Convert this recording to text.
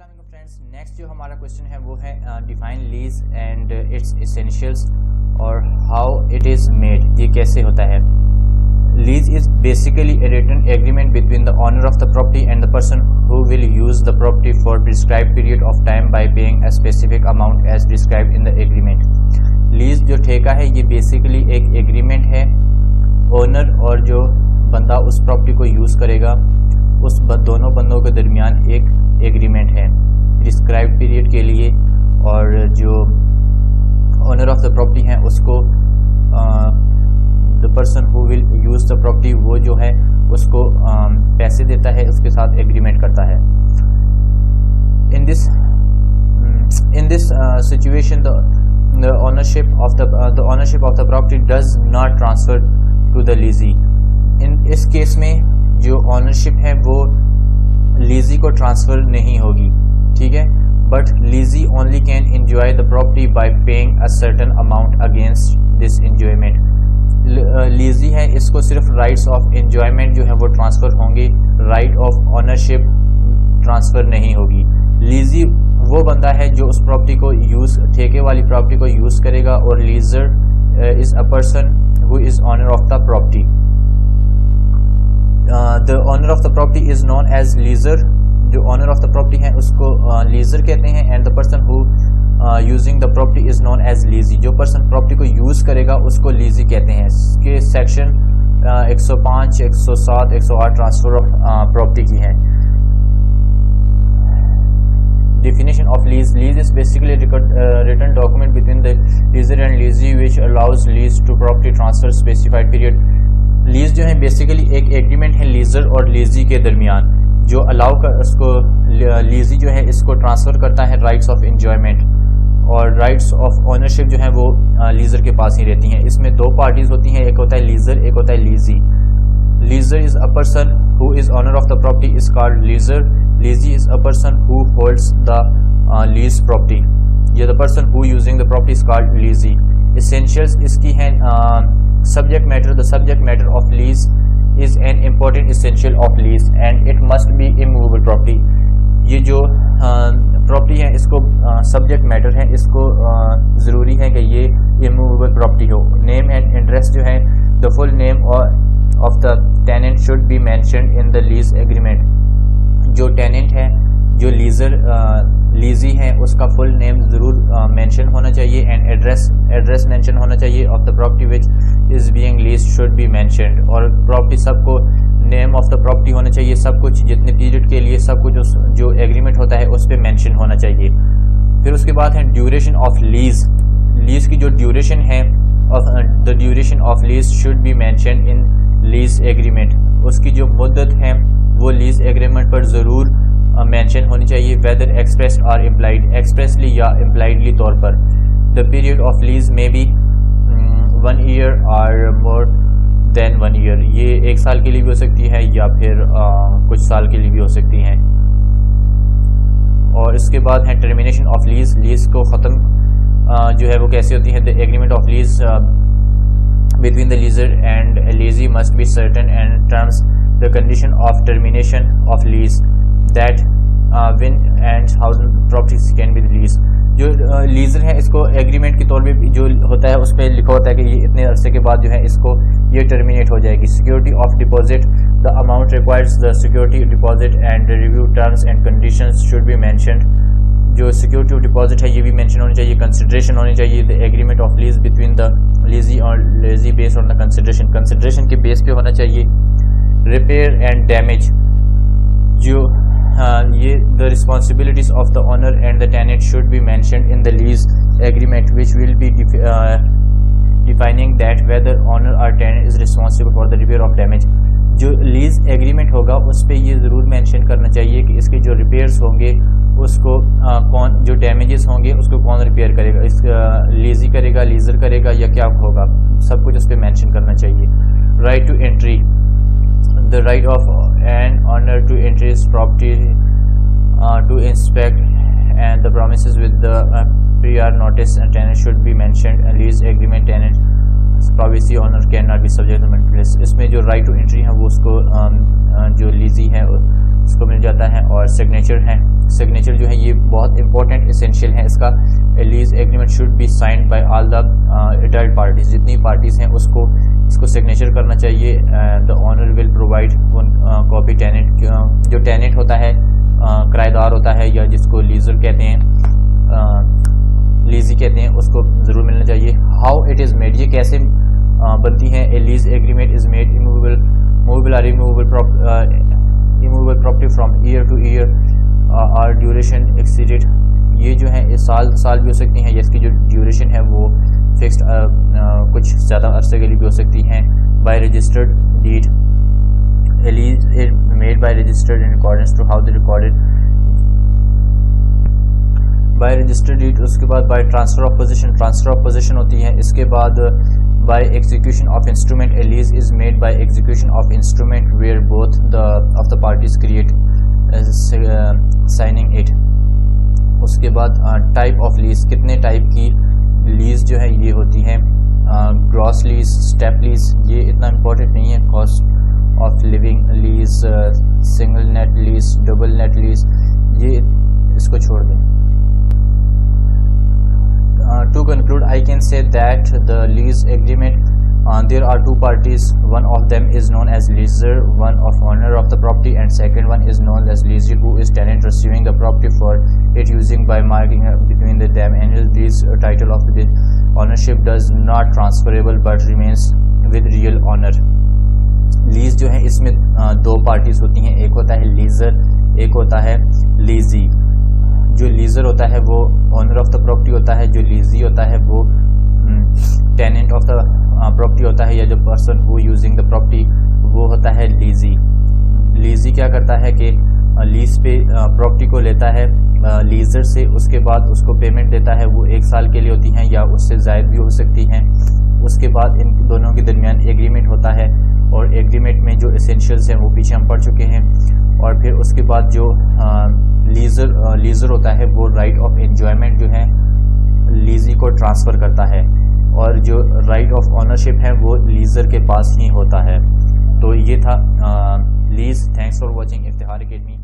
अस्सलाम वालेकुम friends. Next जो हमारा क्वेश्चन है वो है define lease and it's essentials और हाउ इट इज़ मेड। ये कैसे होता है? Lease is basically a written agreement between the owner of the property and the person who will use the property for prescribed period of time by paying a specific amount as described in the agreement। Lease जो ठेका है ये basically एक agreement है। Owner और जो बंदा उस प्रॉपर्टी को यूज़ करेगा उस दोनों बंदों के दरमियान एक एग्रीमेंट है प्रिस्क्राइब्ड पीरियड के लिए, और जो ओनर ऑफ द प्रॉपर्टी है उसको the person who will use the property वो जो है उसको पैसे देता है, उसके साथ एग्रीमेंट करता है। In this situation the ownership of the property does not transfer to the leasee। इस केस में जो ऑनरशिप है वो लीजी को ट्रांसफ़र नहीं होगी, ठीक है। But lessee only can enjoy the property by paying a certain amount against this enjoyment. Lessee है इसको सिर्फ राइट्स ऑफ एंजॉयमेंट जो है वो ट्रांसफ़र होंगे, राइट ऑफ ऑनरशिप ट्रांसफ़र नहीं होगी। लीजी वो बंदा है जो उस प्रॉपर्टी को ठेके वाली प्रॉपर्टी को यूज़ करेगा, और lessor is a person who is owner of the property. The owner of the property is known as lessor. जो ऑनर ऑफ द प्रॉपर्टी है उसको लीजर कहते हैं, and the person who using the property is known as lessee. जो पर्सन property को use करेगा उसको लीजी कहते हैं। इसके सेक्शन 105, 107, 108 ट्रांसफर ऑफ प्रॉपर्टी की है। Definition of lease: lease is basically a written document between the leaser and leasee which allows lease to property transfer specified period। Lease जो है बेसिकली एक एग्रीमेंट है लीजर और लीजी के दरमियान, जो अलाउ कर उसको लीजी जो है इसको ट्रांसफ़र करता है राइट्स ऑफ एंजॉयमेंट, और राइट्स ऑफ ओनरशिप जो है वो लीजर के पास ही रहती हैं। इसमें दो पार्टीज होती हैं, एक होता है लीजर, एक होता है lessee. Lessor is a person who is owner of the property is called lessor. Lessee is a person who holds the lease property. ये the person who using the property is called lessee. Essentials इसकी हैं subject matter: the subject matter of lease is an important essential of lease and it must be immovable property। ये जो property है इसको subject matter है, इसको ज़रूरी है कि ये इमूवेबल प्रॉपर्टी हो। नेम एंड एड्रेस जो है the full name of the tenant should be mentioned in the lease agreement. जो टेनेंट है, जो लीजी है, उसका फुल नेम ज़रूर मेंशन होना चाहिए, एंड एड्रेस मेंशन होना चाहिए of the property which is being lease should be mentioned. और प्रॉपर्टी सबको नेम ऑफ द प्रॉपर्टी होना चाहिए, सब कुछ जितने पीरियड के लिए सब कुछ जो एग्रीमेंट होता है उस पर मेंशन होना चाहिए। फिर उसके बाद है ड्यूरेशन ऑफ लीज। लीज की जो ड्यूरेशन है the duration of lease should be mention in lease agreement. उसकी जो मुद्दत है वो लीज एग्रीमेंट पर ज़रूर मेंशन होनी चाहिए, वेदर एक्सप्रेस्ड और इम्प्लाइड, एक्सप्रेसली या इम्प्लाइडली तौर पर। द पीरियड ऑफ लीज में बी 1 ईयर और मोर देन 1 ईयर। ये 1 साल के लिए भी हो सकती है या फिर कुछ साल के लिए भी हो सकती हैं। और इसके बाद है टर्मिनेशन ऑफ लीज। लीज को ख़त्म जो है वो कैसे होती है? The agreement of lease between the lessor and lessee must be certain and terms the condition of termination of lease that when and how properties can be released। जो lessor है इसको एग्रीमेंट के तौर पे जो होता है उस पर लिखा होता है कि ये इतने अरसे के बाद जो है इसको ये टर्मिनेट हो जाएगी। Security of deposit: the amount requires the security deposit and review terms and conditions should be mentioned. जो सिक्योरिटी ऑफ डिपॉजिट है ये भी मेंशन होनी चाहिए, कंसिडरेशन होनी चाहिए। The agreement of lease between the lessee और lessee based on the consideration के बेस पे होना चाहिए। रिपेयर एंड डैमेज: जो ये the responsibilities of the owner and the tenant should be mentioned in the lease agreement which will be defining that whether owner और tenant is responsible for the repair of damage. जो lease agreement होगा उस पर ये ज़रूर mention करना चाहिए कि इसके जो रिपेयर्स होंगे उसको कौन, जो डैमेजेस होंगे उसको कौन रिपेयर करेगा, इस लीजी करेगा, लीजर करेगा या क्या होगा, सब कुछ उस पर मेंशन करना चाहिए। Right to entry: the right of an owner to enter his property to inspect and the promises with the prior notice and tenant should be mentioned। A lease agreement tenant privacy owner can not be subject to maintenance. इसमें जो right to entry है वो उसको जो लीजी है उसको मिल जाता है। और सिग्नेचर है, सिग्नेचर जो है ये बहुत इंपॉर्टेंट एसेंशियल है इसका। Lease agreement should be signed by all the adult parties, जितनी पार्टीज हैं उसको इसको सिग्नेचर करना चाहिए। The owner will provide one copy tenant, जो टेनेंट होता है किराएदार होता है या जिसको लीजर कहते हैं, लीजी कहते हैं, उसको ज़रूर मिलना चाहिए। हाउ इट इज़ मेड, ये कैसे बनती है। A lease agreement is made movable और immovable property from year to year और ड्यूरेशन एक्सीडेड, ये जो है इस साल भी हो सकती हैं या इसकी जो ड्यूरेशन है वो फिक्स्ड कुछ ज़्यादा अरसे के लिए भी हो सकती हैं। By registered deed, a lease is made by registered in accordance to how the recorded by registered deed. उसके बाद by transfer of position, transfer of position होती है। इसके बाद by execution of instrument, a lease is made by execution of instrument where both of the parties create signing it. उसके बाद type of lease, कितने type की lease जो है ये होती है। ग्रॉस लीज, स्टेप लीज, ये इतना इम्पोर्टेंट नहीं है। Cost of living lease, single net lease, double net lease, ये इसको छोड़ दें। To conclude, I can say that the lease agreement, there are two parties. One of them is known as leaser, one of owner of the property, and second one is known as lessee, who is tenant receiving the property for it using by marking between them. And this title of the ownership does not transferable but remains with real owner. Lease जो है इसमें दो parties होती हैं, एक होता है leisure, एक होता है लीजी। जो लीजर होता है वो ओनर ऑफ द प्रॉपर्टी होता है, जो लीजी होता है वो टेनेंट ऑफ द प्रॉपर्टी होता है, या जो person who using the property वो होता है लीजी। लीजी क्या करता है कि लीज पे प्रॉपर्टी को लेता है लीजर से, उसके बाद उसको पेमेंट देता है, वो 1 साल के लिए होती हैं या उससे ज़ायद भी हो सकती हैं। उसके बाद इन दोनों के दरमियान एग्रीमेंट होता है और एग्रीमेंट में जो एसेंशियल्स हैं वो पीछे हम पढ़ चुके हैं। और फिर उसके बाद जो लीजर होता है वो राइट ऑफ एंजॉयमेंट जो है लीजी को ट्रांसफ़र करता है, और जो राइट ऑफ ऑनरशिप है वो लीजर के पास ही होता है। तो ये था lease. Thanks for watching Iftikhar academy.